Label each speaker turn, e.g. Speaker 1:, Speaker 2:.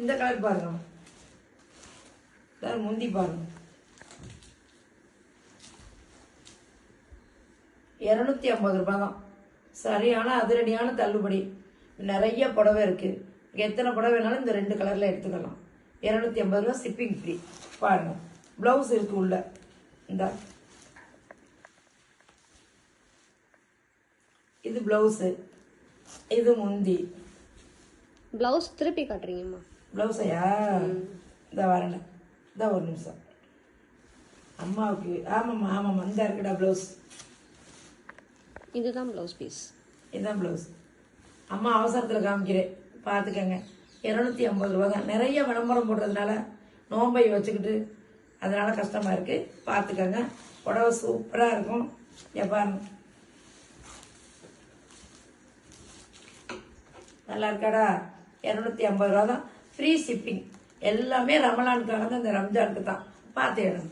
Speaker 1: இந்த கலர் பாருங்க, முந்தி பாருங்க. 250 ரூபாய் தான். சரியான அதிரடியான தள்ளுபடி. நிறைய புடவை இருக்கு. எத்தனை புடவை வேணாலும் இந்த 2 கலர்ல எடுத்துக்கலாம். 250 ரூபாய், ஷிப்பிங் ஃப்ரீ. பாருங்க, பிளவுஸ் இருக்கு உள்ள. இந்த இது பிளவுஸ், இது முந்தி.
Speaker 2: பிளவுஸ் திருப்பி காட்டுறீங்கம்மா?
Speaker 1: பிளவுஸையா? இந்த வரேன், இந்த ஒரு நிமிஷம். அம்மாவுக்கு ஆமாம்மா ஆமாம்மா, இந்த இருக்குடா பிளவுஸ்.
Speaker 2: இதுதான் பிளவுஸ் பீஸ்.
Speaker 1: இதுதான் பிளவுஸ். அம்மா அவசரத்தில் காமிக்கிறேன், பார்த்துக்கங்க. 250 ரூபா தான். நிறைய விளம்பரம் போடுறதுனால நோம்பை வச்சுக்கிட்டு அதனால கஷ்டமா இருக்கு, பார்த்துக்கங்க. புடவை சூப்பராக இருக்கும். பாருங்க, நல்லா இருக்காடா? 250 ரூபா தான். Free shipping. எல்லாமே ரமலானுக்காக தான், இந்த ரம்ஜானுக்கு தான். பார்த்து எடுங்க.